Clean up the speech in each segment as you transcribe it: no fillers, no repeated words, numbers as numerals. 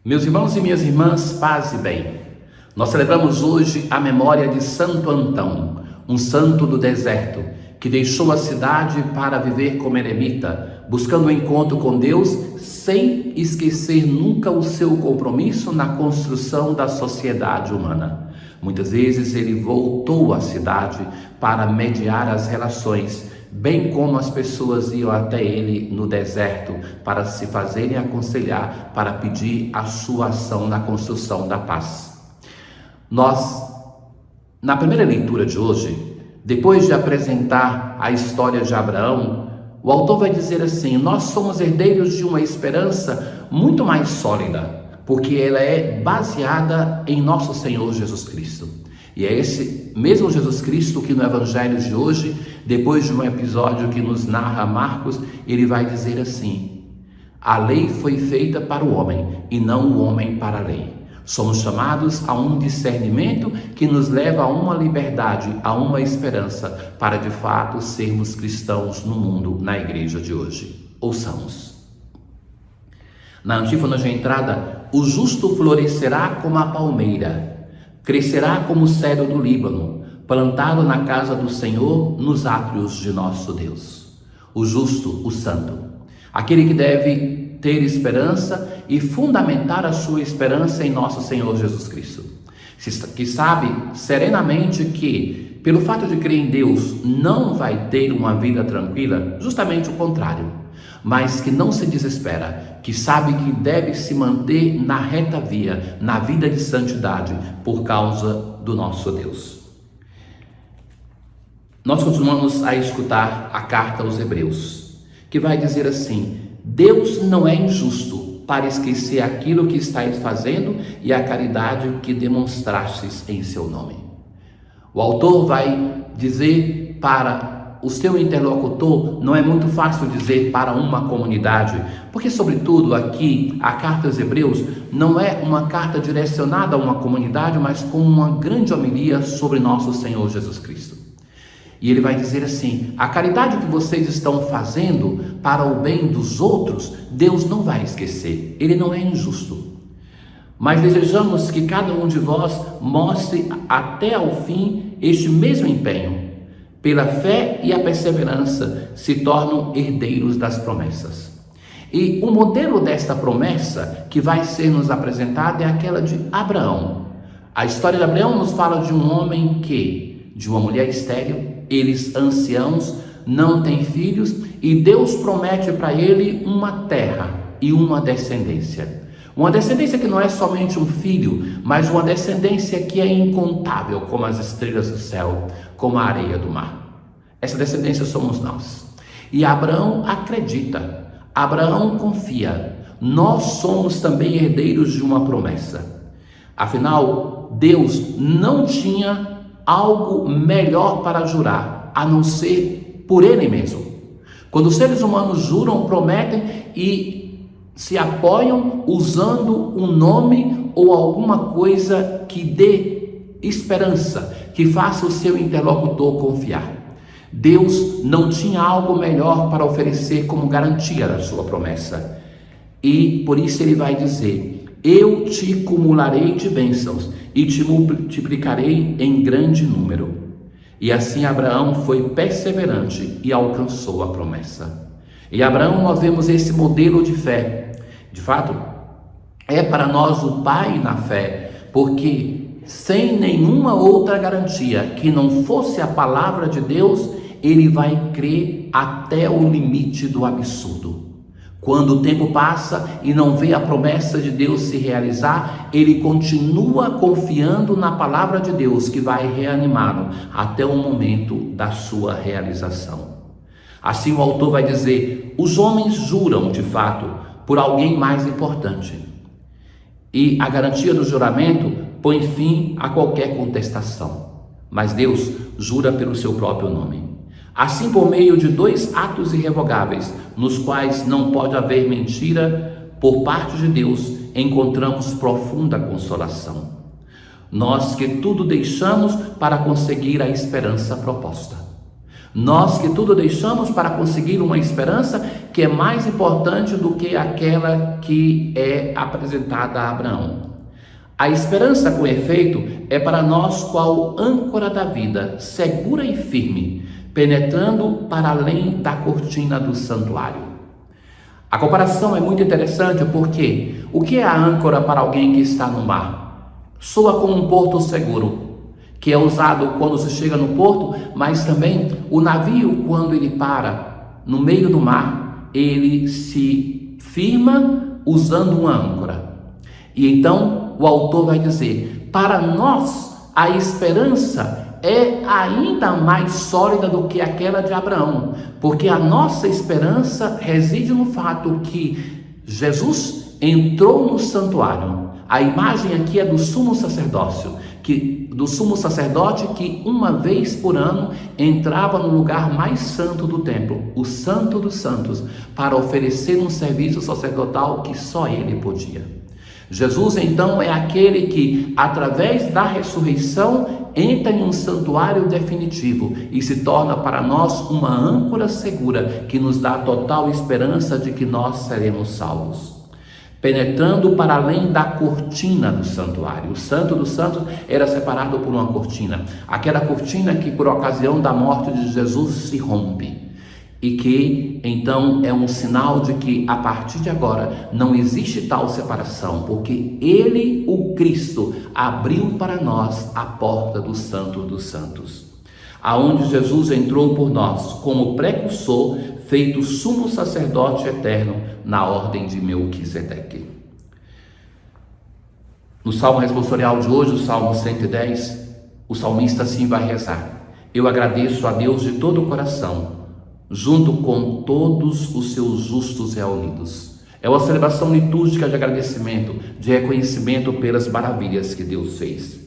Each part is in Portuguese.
Meus irmãos e minhas irmãs, paz e bem. Nós celebramos hoje a memória de Santo Antão, um santo do deserto, que deixou a cidade para viver como eremita, buscando o encontro com Deus, sem esquecer nunca o seu compromisso na construção da sociedade humana. Muitas vezes ele voltou à cidade para mediar as relações, bem como as pessoas iam até ele no deserto para se fazerem aconselhar, para pedir a sua ação na construção da paz. Nós, na primeira leitura de hoje, depois de apresentar a história de Abraão, o autor vai dizer assim: nós somos herdeiros de uma esperança muito mais sólida, porque ela é baseada em nosso Senhor Jesus Cristo. E é esse mesmo Jesus Cristo que no Evangelho de hoje, depois de um episódio que nos narra Marcos, ele vai dizer assim: a lei foi feita para o homem e não o homem para a lei. Somos chamados a um discernimento que nos leva a uma liberdade, a uma esperança, para de fato sermos cristãos no mundo, na igreja de hoje. Ouçamos. Na antífona de entrada: o justo florescerá como a palmeira, crescerá como o cedro do Líbano, plantado na casa do Senhor, nos átrios de nosso Deus. O justo, o santo, aquele que deve ter esperança e fundamentar a sua esperança em nosso Senhor Jesus Cristo, que sabe serenamente que, pelo fato de crer em Deus, não vai ter uma vida tranquila, justamente o contrário, mas que não se desespera, que sabe que deve se manter na reta via, na vida de santidade, por causa do nosso Deus. Nós continuamos a escutar a carta aos Hebreus, que vai dizer assim: Deus não é injusto para esquecer aquilo que estáis fazendo e a caridade que demonstrastes em seu nome. O autor vai dizer para o seu interlocutor, não é muito fácil dizer para uma comunidade, porque sobretudo aqui a carta aos Hebreus não é uma carta direcionada a uma comunidade, mas com uma grande homilia sobre nosso Senhor Jesus Cristo. E ele vai dizer assim: a caridade que vocês estão fazendo para o bem dos outros, Deus não vai esquecer, Ele não é injusto. Mas desejamos que cada um de vós mostre até ao fim este mesmo empenho. Pela fé e a perseverança se tornam herdeiros das promessas. E o modelo desta promessa que vai ser nos apresentada é aquela de Abraão. A história de Abraão nos fala de um homem que, de uma mulher estéril, eles anciãos, não têm filhos, e Deus promete para ele uma terra e uma descendência. Uma descendência que não é somente um filho, mas uma descendência que é incontável, como as estrelas do céu, como a areia do mar. Essa descendência somos nós. E Abraão acredita, Abraão confia. Nós somos também herdeiros de uma promessa. Afinal, Deus não tinha algo melhor para jurar, a não ser por Ele mesmo. Quando os seres humanos juram, prometem e se apoiam usando um nome ou alguma coisa que dê esperança, que faça o seu interlocutor confiar. Deus não tinha algo melhor para oferecer como garantia da sua promessa. E por isso Ele vai dizer: eu te cumularei de bênçãos e te multiplicarei em grande número. E assim Abraão foi perseverante e alcançou a promessa. Em Abraão nós vemos esse modelo de fé. De fato, é para nós o pai na fé, porque sem nenhuma outra garantia que não fosse a palavra de Deus, ele vai crer até o limite do absurdo. Quando o tempo passa e não vê a promessa de Deus se realizar, ele continua confiando na palavra de Deus, que vai reanimá-lo até o momento da sua realização. Assim o autor vai dizer: os homens juram de fato por alguém mais importante, e a garantia do juramento põe fim a qualquer contestação, mas Deus jura pelo seu próprio nome. Assim, por meio de dois atos irrevogáveis, nos quais não pode haver mentira, por parte de Deus, encontramos profunda consolação. Nós que tudo deixamos para conseguir a esperança proposta. Nós que tudo deixamos para conseguir uma esperança que é mais importante do que aquela que é apresentada a Abraão. A esperança, com efeito, é para nós qual âncora da vida, segura e firme, penetrando para além da cortina do santuário. A comparação é muito interessante porque o que é a âncora para alguém que está no mar? Soa como um porto seguro, que é usado quando se chega no porto, mas também o navio, quando ele para no meio do mar, ele se firma usando uma âncora. E então o autor vai dizer: para nós a esperança é ainda mais sólida do que aquela de Abraão, porque a nossa esperança reside no fato que Jesus entrou no santuário. A imagem aqui é do sumo sacerdócio, do sumo sacerdote que uma vez por ano entrava no lugar mais santo do templo, o Santo dos Santos, para oferecer um serviço sacerdotal que só ele podia. Jesus então é aquele que, através da ressurreição, entra em um santuário definitivo e se torna para nós uma âncora segura que nos dá total esperança de que nós seremos salvos. Penetrando para além da cortina do santuário. O Santo dos Santos era separado por uma cortina. Aquela cortina que, por ocasião da morte de Jesus, se rompe. E que, então, é um sinal de que, a partir de agora, não existe tal separação, porque Ele, o Cristo, abriu para nós a porta do Santo dos Santos. Aonde Jesus entrou por nós, como precursor, feito sumo sacerdote eterno, na ordem de Melquisedeque. No Salmo responsorial de hoje, o Salmo 110, o salmista assim vai rezar: eu agradeço a Deus de todo o coração, junto com todos os seus justos reunidos. É uma celebração litúrgica de agradecimento, de reconhecimento pelas maravilhas que Deus fez.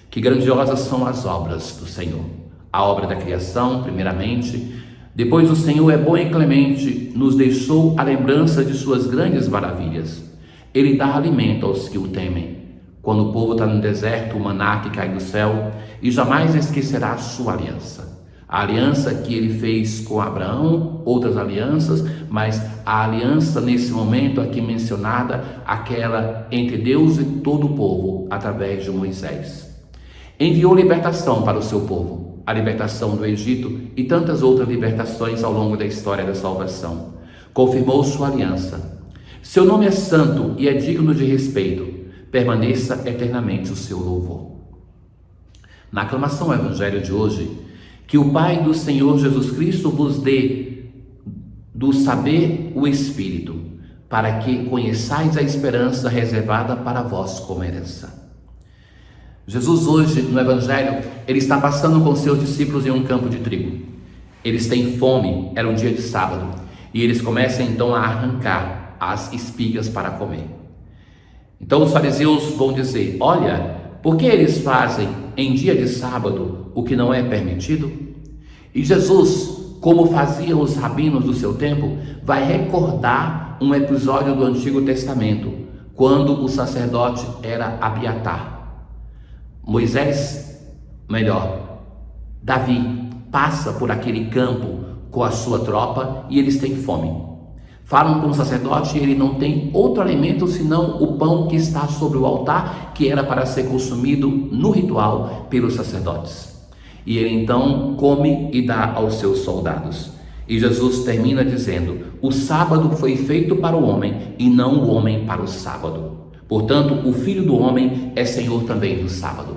Que grandiosas são as obras do Senhor. A obra da criação, primeiramente. Depois, o Senhor é bom e clemente, nos deixou a lembrança de suas grandes maravilhas. Ele dá alimento aos que o temem. Quando o povo está no deserto, o maná que cai do céu, e jamais esquecerá a sua aliança. A aliança que ele fez com Abraão, outras alianças, mas a aliança nesse momento aqui mencionada, aquela entre Deus e todo o povo, através de Moisés. Enviou libertação para o seu povo, a libertação do Egito e tantas outras libertações ao longo da história da salvação. Confirmou sua aliança. Seu nome é santo e é digno de respeito. Permaneça eternamente o seu louvor. Na aclamação ao Evangelho de hoje, que o Pai do Senhor Jesus Cristo vos dê do saber o Espírito, para que conheçais a esperança reservada para vós como herança. Jesus hoje, no Evangelho, ele está passando com seus discípulos em um campo de trigo. Eles têm fome, era um dia de sábado, e eles começam então a arrancar as espigas para comer. Então os fariseus vão dizer: olha, por que eles fazem em dia de sábado o que não é permitido? E Jesus, como faziam os rabinos do seu tempo, vai recordar um episódio do Antigo Testamento, quando o sacerdote era Abiatar. Davi passa por aquele campo com a sua tropa e eles têm fome. Falam com o sacerdote e ele não tem outro alimento senão o pão que está sobre o altar, que era para ser consumido no ritual pelos sacerdotes. E ele então come e dá aos seus soldados. E Jesus termina dizendo: o sábado foi feito para o homem e não o homem para o sábado. Portanto, o Filho do Homem é Senhor também do sábado.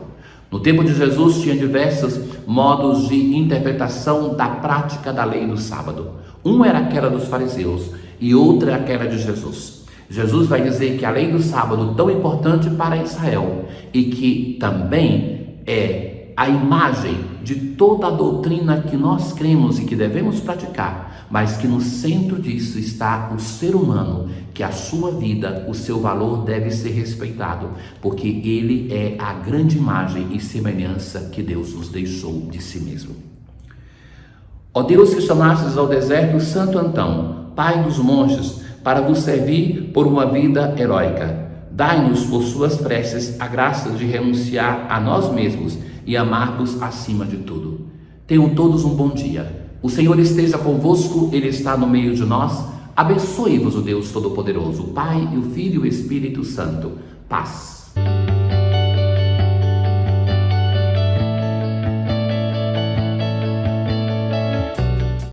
No tempo de Jesus tinha diversos modos de interpretação da prática da lei do sábado. Um era aquela dos fariseus e outra aquela de Jesus. Jesus vai dizer que a lei do sábado, tão importante para Israel, e que também é a imagem de toda a doutrina que nós cremos e que devemos praticar, mas que no centro disso está o ser humano, que a sua vida, o seu valor deve ser respeitado, porque ele é a grande imagem e semelhança que Deus nos deixou de si mesmo. Ó Deus, que chamastes ao deserto Santo Antão, pai dos monges, para vos servir por uma vida heróica, dai-nos por suas preces a graça de renunciar a nós mesmos e amar-vos acima de tudo. Tenham todos um bom dia. O Senhor esteja convosco, Ele está no meio de nós. Abençoe-vos o Deus Todo-Poderoso, o Pai, o Filho e o Espírito Santo. Paz.